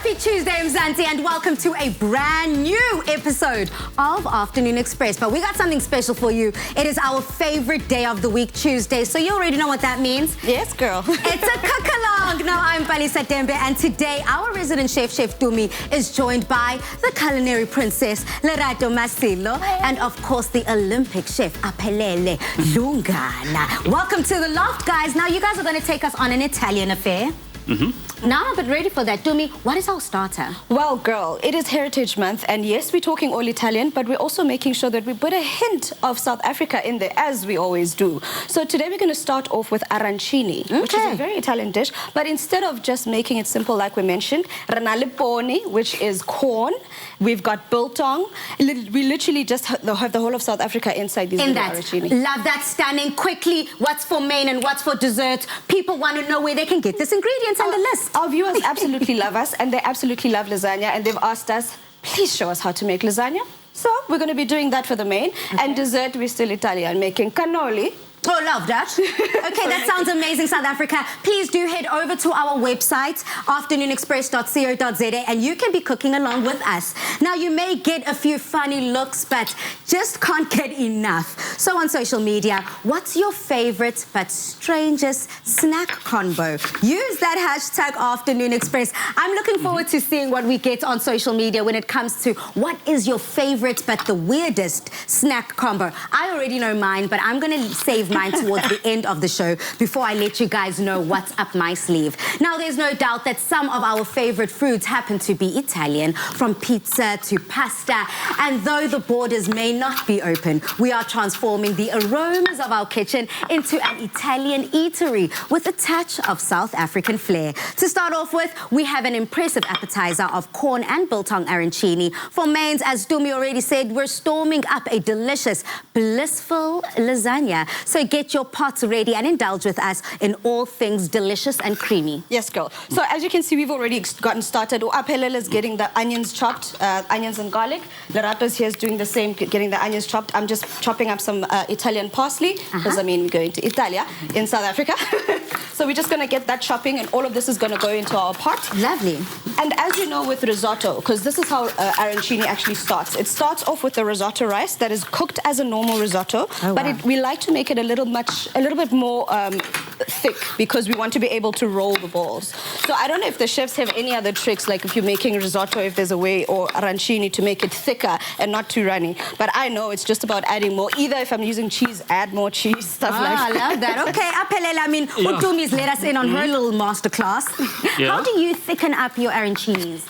Happy Tuesday, Mzansi, and welcome to a brand new episode of Afternoon Express. But we got something special for you. It is our favorite day of the week, Tuesday. So you already know what that means. Yes, girl. It's a cookalong. Now, I'm Palisa Tembe, and today our resident chef, Chef Tumi, is joined by the culinary princess, Lerato Masilo, and of course, the Olympic chef, Aphelele Lungana. Welcome to the loft, guys. Now, you guys are going to take us on an Italian affair. Now I'm a bit ready for that. Tumi, what is our starter? Well, girl, it is Heritage Month, and yes, we're talking all Italian, but we're also making sure that we put a hint of South Africa in there, as we always do. So today we're going to start off with arancini, which is a very Italian dish, but instead of just making it simple like we mentioned, ranaliponi, which is corn, we've got biltong. We literally just have the whole of South Africa inside these arancini. Love that. Stunning. Quickly, what's for main and what's for dessert? People want to know where they can get this ingredients and the list. Our viewers absolutely love us, and they absolutely love lasagna, and they've asked us, please show us how to make lasagna. So we're going to be doing that for the main. And dessert, we're still Italian, making cannoli. Oh, love that. Okay, that sounds amazing, South Africa. Please do head over to our website, afternoonexpress.co.za, and you can be cooking along with us. Now, you may get a few funny looks, but just can't get enough. So on social media, what's your favorite but strangest snack combo? Use that hashtag Afternoon Express. I'm looking forward to seeing what we get on social media when it comes to what is your favorite but the weirdest snack combo. I already know mine, but I'm going to save mine towards the end of the show before I let you guys know what's up my sleeve. Now, there's no doubt that some of our favorite foods happen to be Italian, from pizza to pasta, and though the borders may not be open, we are transforming the aromas of our kitchen into an Italian eatery with a touch of South African flair. To start off with, we have an impressive appetizer of corn and biltong arancini. For mains, as Tumi already said, we're storming up a delicious, blissful lasagna. So get your pots ready and indulge with us in all things delicious and creamy. Yes, girl. So as you can see, we've already gotten started. Aphelele is getting the onions chopped, onions and garlic. Leratos here is doing the same, getting the onions chopped. I'm just chopping up some Italian parsley, because I mean, we're going to Italia in South Africa. So we're just going to get that chopping, and all of this is going to go into our pot. Lovely. And as you know with risotto, because this is how arancini actually starts. It starts off with the risotto rice that is cooked as a normal risotto, but we like to make it a little bit more thick, because we want to be able to roll the balls. So I don't know if the chefs have any other tricks, like if you're making risotto, if there's a way, or arancini, to make it thicker and not too runny. But I know it's just about adding more. Either if I'm using cheese, add more cheese, stuff like that. I love that. Okay, Aphelele, I mean, Utumi's let us in on her little masterclass. How do you thicken up your arancinis?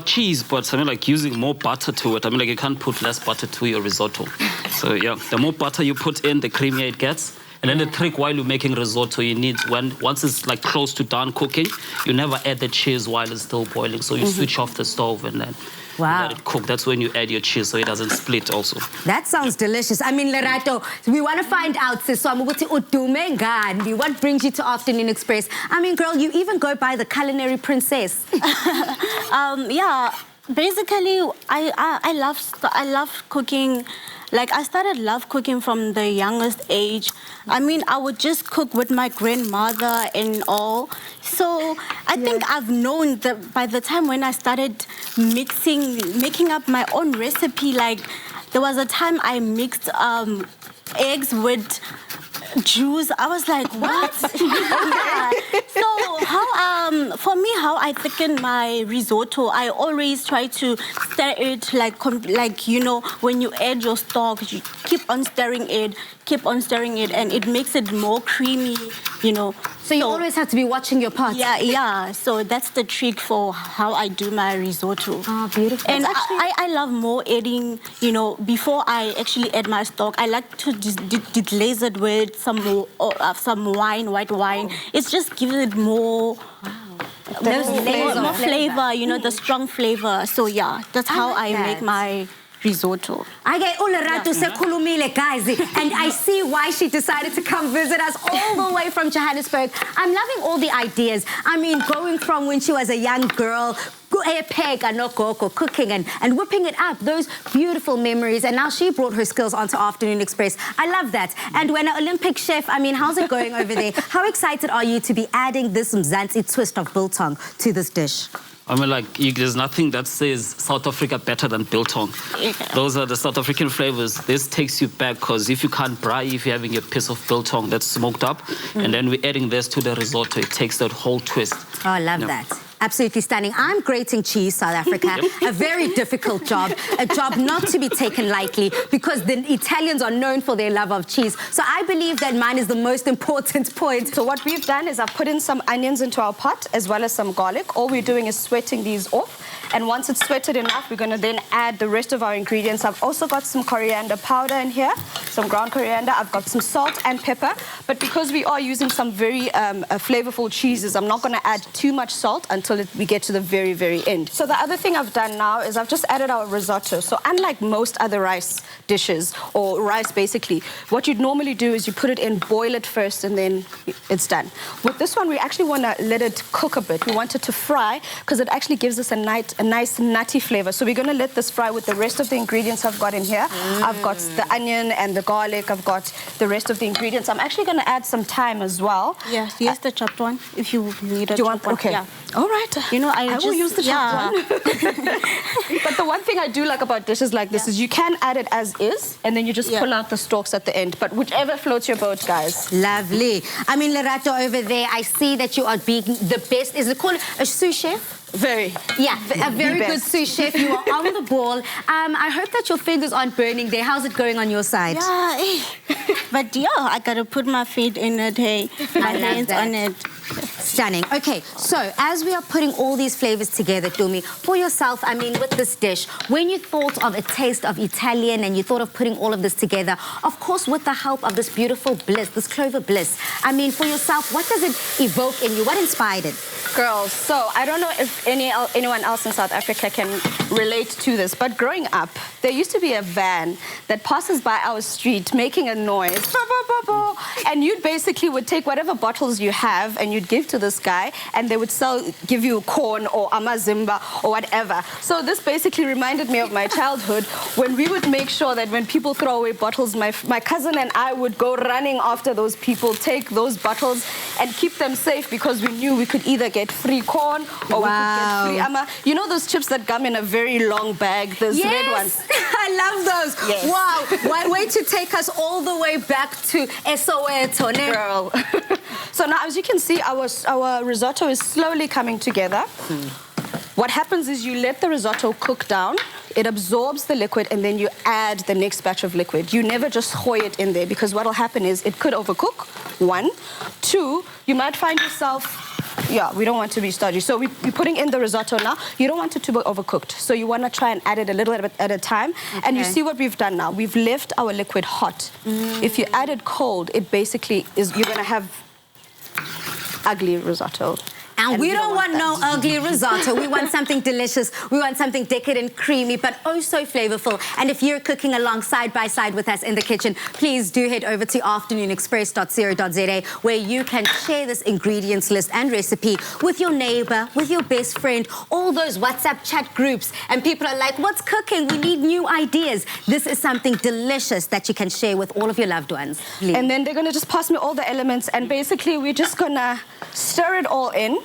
Cheese, but something like using more butter to it. I mean, like, you can't put less butter to your risotto. So yeah, the more butter you put in, the creamier it gets. And then the trick while you're making risotto, you need, once it's like close to done cooking, you never add the cheese while it's still boiling. So you switch off the stove and then let it cook. That's when you add your cheese, so it doesn't split also. That sounds delicious. I mean, Lerato, we want to find out, sis, what brings you to Afternoon Express? I mean, girl, you even go by the culinary princess. Yeah, basically, I love cooking. Like, I started love cooking from the youngest age. I mean, I would just cook with my grandmother and all. So I think I've known that by the time when I started making up my own recipe, like, there was a time I mixed eggs with juice. I was like, what? So for me, how I thicken my risotto, I always try to stir it like you know, when you add your stock, you keep on stirring it, and it makes it more creamy, you know. So you always have to be watching your pot. Yeah. So that's the trick for how I do my risotto. Oh, beautiful. And I love more adding, you know, before I actually add my stock, I like to deglaze it with some wine, white wine. It just gives it more flavor, you know, the strong flavor. So yeah, that's how I make my risotto. Guys, and I see why she decided to come visit us all the way from Johannesburg. I'm loving all the ideas. I mean, going from when she was a young girl, cooking and whipping it up, those beautiful memories, and now she brought her skills onto Afternoon Express. I love that. And when an Olympic chef, I mean, how's it going over there? How excited are you to be adding this Mzansi twist of biltong to this dish? I mean, like, there's nothing that says South Africa better than biltong. Yeah. Those are the South African flavors. This takes you back, because if you can't braai, if you're having a piece of biltong that's smoked up, and then we're adding this to the risotto, it takes that whole twist. Oh, I love that. Absolutely stunning. I'm grating cheese, South Africa. A very difficult job. A job not to be taken lightly, because the Italians are known for their love of cheese. So I believe that mine is the most important point. So what we've done is I've put in some onions into our pot, as well as some garlic. All we're doing is sweating these off. And once it's sweated enough, we're going to then add the rest of our ingredients. I've also got some coriander powder in here, some ground coriander. I've got some salt and pepper. But because we are using some very flavorful cheeses, I'm not going to add too much salt until we get to the very, very end. So the other thing I've done now is I've just added our risotto. So unlike most other rice dishes, or rice basically, what you'd normally do is you put it in, boil it first, and then it's done. With this one, we actually want to let it cook a bit. We want it to fry, because it actually gives us a nice nutty flavor. So we're going to let this fry with the rest of the ingredients I've got in here. I've got the onion and the garlic. I've got the rest of the ingredients. I'm actually going to add some thyme as well. Yeah, here's the chopped one, if you need a Do you want? chopped one. Okay. Yeah. All right. You know, I will use the chopped one. Yeah. But the one thing I do like about dishes like this is you can add it as is, and then you just pull out the stalks at the end. But whichever floats your boat, guys. Lovely. I mean, Lerato, over there, I see that you are being the best. Is it called a sous chef? Very. Yeah, a very good sous chef. You are on the ball. I hope that your fingers aren't burning there. How's it going on your side? Yeah, but yeah, I gotta put my feet in it, hey, my hands on it. Stunning. Okay, so as we are putting all these flavors together, Tumi, for yourself, I mean, with this dish, when you thought of a taste of Italian and you thought of putting all of this together, of course, with the help of this beautiful Bliss, this Clover Bliss, I mean, for yourself, what does it evoke in you? What inspired it? Girls, so I don't know if anyone else in South Africa can relate to this, but growing up, there used to be a van that passes by our street making a noise, and you basically would take whatever bottles you have and you'd give to this guy, and they would give you corn or amazimba or whatever. So this basically reminded me of my childhood, when we would make sure that when people throw away bottles, my cousin and I would go running after those people, take those bottles and keep them safe, because we knew we could either get free corn or we could get free ama. You know those chips that come in a very long bag, those red ones? I love those. Yes. Wow, one way to take us all the way back to Soweto. Girl. So now, as you can see, our risotto is slowly coming together. What happens is you let the risotto cook down, it absorbs the liquid, and then you add the next batch of liquid. You never just hoy it in there, because what will happen is it could overcook, 1. 2, you might find yourself, we don't want to be stodgy. So we're putting in the risotto now. You don't want it to be overcooked. So you want to try and add it a little bit at a time. Okay. And you see what we've done now. We've left our liquid hot. If you add it cold, it basically is, you're going to have ugly risotto. And we don't want no ugly risotto. We want something delicious. We want something decadent, creamy, but oh so flavorful. And if you're cooking along side by side with us in the kitchen, please do head over to afternoonexpress.co.za, where you can share this ingredients list and recipe with your neighbor, with your best friend, all those WhatsApp chat groups. And people are like, what's cooking? We need new ideas. This is something delicious that you can share with all of your loved ones. Please. And then they're going to just pass me all the elements, and basically we're just going to stir it all in.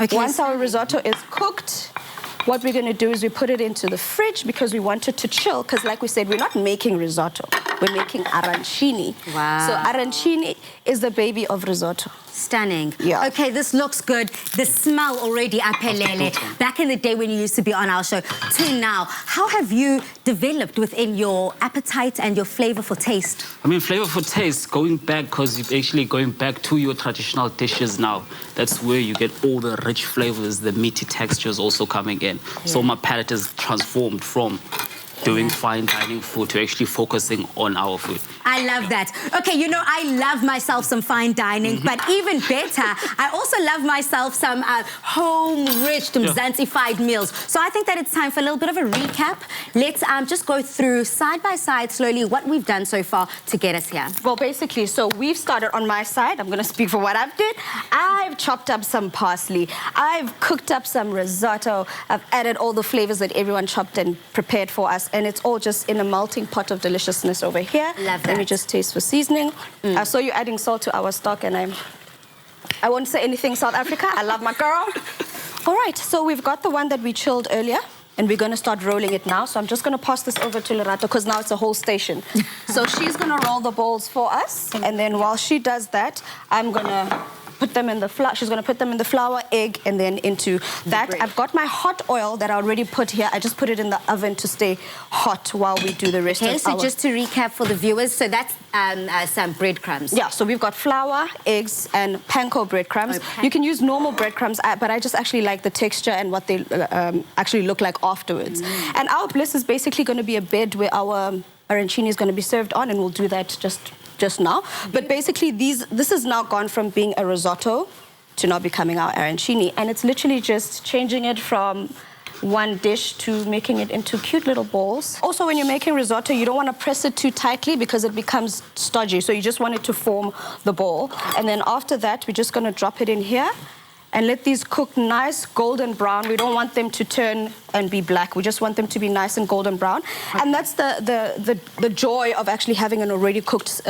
Okay. Once our risotto is cooked, what we're going to do is we put it into the fridge, because we want it to chill, because like we said, we're not making risotto, we're making arancini. Wow. So arancini is the baby of risotto. Stunning. Yeah. Okay, this looks good. The smell already, apelele. Back in the day when you used to be on our show, to now, how have you developed within your appetite and your flavor for taste? I mean, flavor for taste, going back, because you're actually going back to your traditional dishes now. That's where you get all the rich flavors, the meaty textures also coming in. Yeah. So my palate is transformed from doing fine dining food to actually focusing on our food. I love that. Okay, you know, I love myself some fine dining, but even better, I also love myself some home-rich, Mzansi-fied meals. So I think that it's time for a little bit of a recap. Let's just go through side by side slowly what we've done so far to get us here. Well, basically, so we've started on my side. I'm going to speak for what I've did. I've chopped up some parsley. I've cooked up some risotto. I've added all the flavors that everyone chopped and prepared for us. And it's all just in a melting pot of deliciousness over here. Love that. Let me just taste for seasoning. I saw you adding salt to our stock, and I won't say anything, South Africa. I love my girl. All right, so we've got the one that we chilled earlier, and we're going to start rolling it now. So I'm just going to pass this over to Lerato because now it's a whole station. So she's going to roll the balls for us, and then while she does that, I'm going to put them in the flour. She's going to put them in the flour, egg, and then into that. I've got my hot oil that I already put here. I just put it in the oven to stay hot while we do the rest of our... Okay, so just to recap for the viewers, so that's some breadcrumbs. Yeah, so we've got flour, eggs, and panko breadcrumbs. Oh, you can use normal breadcrumbs, but I just actually like the texture and what they actually look like afterwards. And our bliss is basically going to be a bed where our arancini is going to be served on, and we'll do that just now. But basically, this has now gone from being a risotto to now becoming our arancini, and it's literally just changing it from one dish to making it into cute little balls. Also, when you're making risotto, you don't want to press it too tightly because it becomes stodgy, so you just want it to form the ball. And then after that, we're just going to drop it in here and let these cook nice golden brown. We don't want them to turn and be black. We just want them to be nice and golden brown. And that's the joy of actually having an already cooked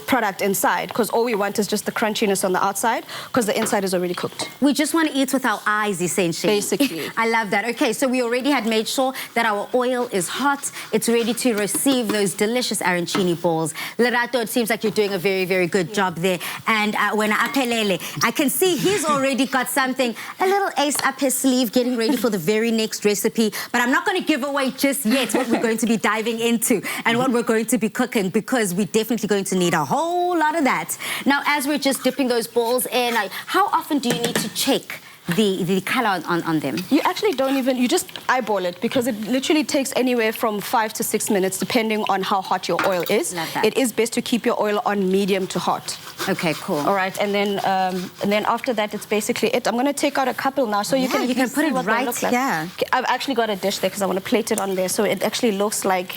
product inside, because all we want is just the crunchiness on the outside, because the inside is already cooked. We just want to eat with our eyes, essentially. Basically. I love that. Okay, so we already had made sure that our oil is hot. It's ready to receive those delicious arancini balls. Lerato, it seems like you're doing a very, very good job there. And when Apelele, I can see he's already got something, a little ace up his sleeve, getting ready for the very next recipe. But I'm not going to give away just yet what we're going to be diving into and what we're going to be cooking, because we're definitely going to need a whole lot of that. Now, as we're just dipping those balls in, how often do you need to check the color on them? You actually don't even, you just eyeball it, because it literally takes anywhere from 5 to 6 minutes depending on how hot your oil is. Love that. It is best to keep your oil on medium to hot. Okay, cool. All right, and then after that, it's basically it. I'm going to take out a couple now, so you can put see it what they right look like. here. Okay, I've actually got a dish there because I want to plate it on there, so it actually looks like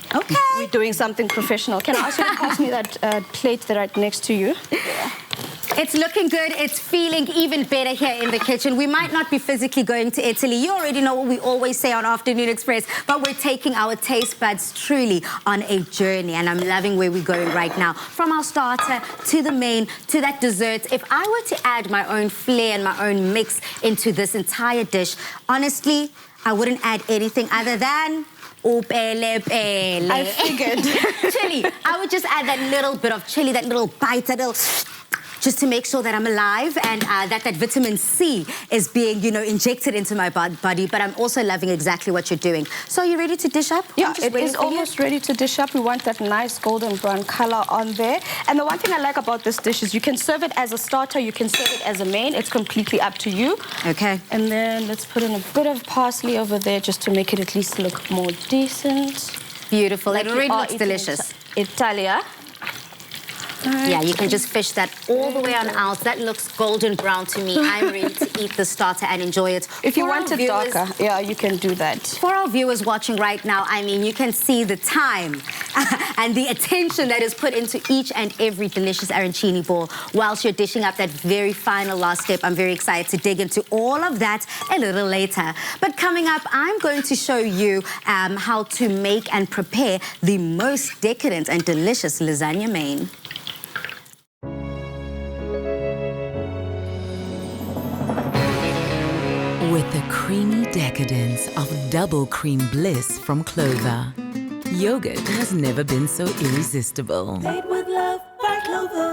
we're doing something professional. Can I ask you to pass me that plate there right next to you? Yeah. It's looking good. It's feeling even better here in the kitchen. We might not be physically going to Italy. You already know what we always say on Afternoon Express, but we're taking our taste buds truly on a journey, and I'm loving where we're going right now. From our starter to the main to that dessert. If I were to add my own flair and my own mix into this entire dish, honestly, I wouldn't add anything other than pele. I figured. Chili. I would just add that little bit of chili, that little bite, that little... just to make sure that I'm alive and that vitamin C is being, injected into my body. But I'm also loving exactly what you're doing. So are you ready to dish up? Yeah, it is almost ready to dish up. We want that nice golden brown color on there. And the one thing I like about this dish is you can serve it as a starter, you can serve it as a main. It's completely up to you. Okay. And then let's put in a bit of parsley over there just to make it at least look more decent. Beautiful. It already looks delicious. Italia. Yeah, you can just fish that all the way on out. That looks golden brown to me. I'm ready to eat the starter and enjoy it. If you want it darker, yeah, you can do that. For our viewers watching right now, I mean, you can see the time and the attention that is put into each and every delicious arancini ball whilst you're dishing up that very final last step. I'm very excited to dig into all of that a little later. But coming up, I'm going to show you how to make and prepare the most decadent and delicious lasagna main. With the creamy decadence of double cream bliss from Clover, yogurt has never been so irresistible. Made with love by Clover.